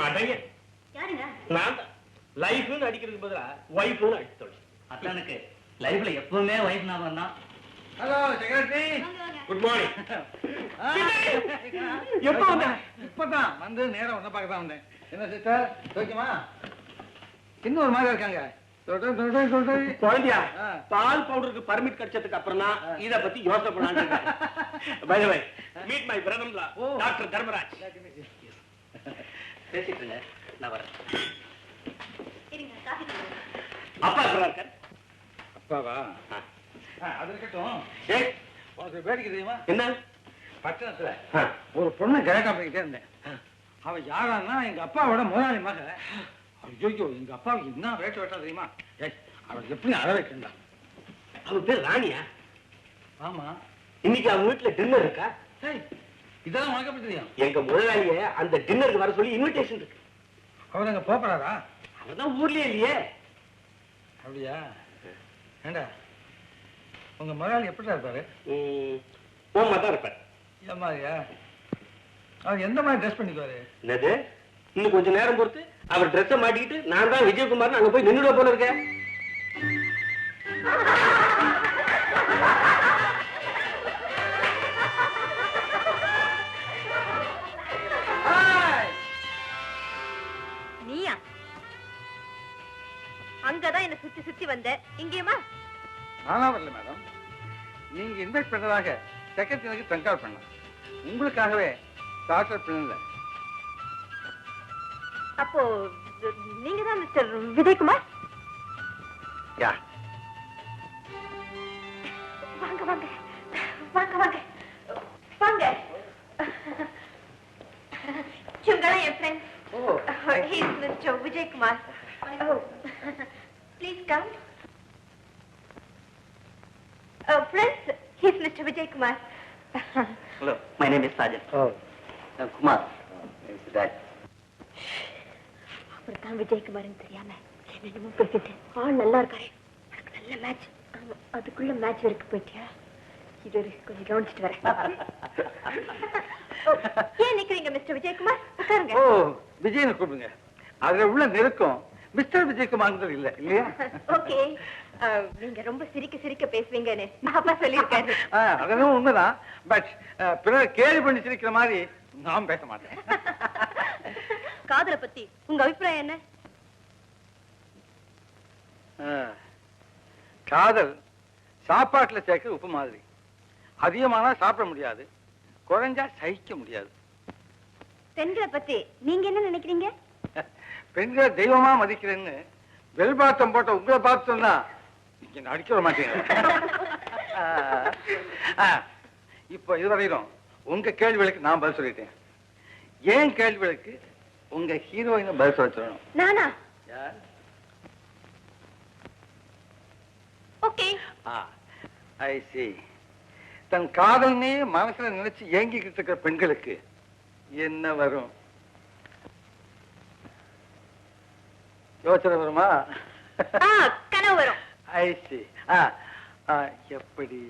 மாட்டேங்க. யாருங்க? நான் தான். லைஃப்னு அடிக்கிறதுக்கு பதிலா வைஃப்னு அடிச்சு தொலை. அத்தானுக்கு லைஃப்ல எப்பவுமே வைஃப் ஞாபகம் தான். Hello secretary. Good morning. எப்போ வந்த? இப்பதான் வந்து நேரம் ஒன்ன பார்க்க தான் வந்தேன். என்ன சிஸ்டர் ஓகேமா? இன்னும் ஒரு மாதிரி இருக்காங்க. குழந்தையா பால் பவுடருக்கு பர்மிட் கிடைச்சதுக்கு அப்புறம் தான் இத பத்தி யோசனை பண்ணலாம்னு இருக்கேன். By the way meet my brother in law doctor Dharmaraj. பேசிட்டு இருங்க, நான் வரேன். இருங்க, காஃபி குடிங்க. அப்பா எப்படிடா இருக்கார்? அப்பாவா? அது இருக்கட்டும். ஏய், உனக்கு வேடிக்கை தெரியுமா? என்ன? பட்டணத்துல ஒரு பொண்ணு கரெக்டா போய்கிட்டே இருந்தேன். அவ யாரான்னா எங்க அப்பாவோட முதலாளி மக. ஐயோ, எங்க அப்பாவுக்கு என்ன வேட்டு வெட்டா தெரியுமா? ஏய், அவள் எப்படி அழ வைக்கண்டா. அவ பேர் ராணியா? ஆமா. இன்னைக்கு அவங்க வீட்டுல டின்னர் இருக்கா? ஏய், இதெல்லாம் உனக்கு எப்படி தெரியும்? எங்க முதலாளிய அந்த டின்னருக்கு வர சொல்லி இன்விடேஷன் இருக்கு. அவர் அங்க போறாரா? அவர்தான் ஊர்லயே இல்லையே. அப்படியா? ஏண்டா உங்க முதலாளி எப்படிடா இருப்பாரு? போமா தான் இருப்பார். ஏன் மாதிரியா? அவர் எந்த மாதிரி ட்ரெஸ் பண்ணிக்குவாரு? என்னது? இன்னும் கொஞ்சம் நேரம் பொறுத்து அவர் ட்ரெஸ்ஸை மாட்டிக்கிட்டு நான் தான் விஜயகுமார் அங்க போய் நின்னுட போல இருக்கேன். நீயா? அங்கதான் என்ன சுத்தி சுத்தி வந்த. இங்கேயுமா? நானா வரல மேடம். நீங்க இன்வைட் பண்ணதாக செக்ரட்டரி எனக்கு ட்ரங்கால் பண்ண. உங்களுக்காகவே டாக்டர் பண்ணல. அப்போ நீங்க தான் மிஸ்டர் விஜயகுமார்? யா. வாங்க வாங்க வாங்க வாங்க வாங்க. இவங்கெல்லாம் என் friends. He is Mr. Vijaykumar. Oh, please come. Friends, he is Mr. Vijaykumar. Hello, my name is Sajan. Oh. Kumar. Is that? அவர்தான் விஜயகுமார்னு தெரியாம என்னென்னமோ பேசிட்டு ஆள் நல்லா இருக்காரு. எனக்கு நல்ல மேட்ச். அதுக்குள்ள மேட்ச் வரைக்கும் போயிட்டியா? இது கொஞ்சம் கவனிச்சுட்டு வரேன். ஏன் நிக்கிறீங்க மிஸ்டர் விஜயகுமார்? உட்காருங்க. ஓ, விஜயனை கூப்பிடுங்க. அதுல உள்ள நெருக்கம் மிஸ்டர் விஜயகுமார் இல்ல இல்லையா? ஓகே. நீங்க ரொம்ப சிரிக்க சிரிக்க பேசுவீங்கன்னு அப்பா சொல்லியிருக்காரு. அதெல்லாம் உண்மைதான். பட் பிறர் கேலி பண்ணி சிரிக்கிற மாதிரி நான் பேச மாட்டேன். காதலை பத்தி உங்க அபிப்பிராயம் என்ன? காதல் சாப்பாட்டுல சேர்க்கிற உப்பு மாதிரி. அதிகமானா சாப்பிட முடியாது, குறைஞ்சா சகிக்க முடியாது. பெண்களை பத்தி நீங்க என்ன நினைக்கிறீங்க? பெண்களை தெய்வமா மதிக்கிறேன்னு வெல்பாட்டம் போட்ட உங்களை பார்த்து சொன்னா நீங்க அடிக்க மாட்டீங்க. இப்போ இதுவரையிலும் உங்க கேள்விகளுக்கு நான் பதில் சொல்லிட்டேன். ஏன் கேள்விகளுக்கு உங்க ஹீரோயின பதில் சொல்ல சொல்லணும். நானா? ஓகே. ஐ see. தன் காதல்னே மனசுல நினைச்சு ஏங்கிக்கிட்டு இருக்கிற பெண்களுக்கு என்ன வரும்? யோசனை வருமா? கனவு வரும். ஐ see. எப்படி?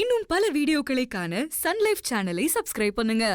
இன்னும் பல வீடியோக்களை காண சன் லைஃப் சேனலை சப்ஸ்கிரைப் பண்ணுங்க.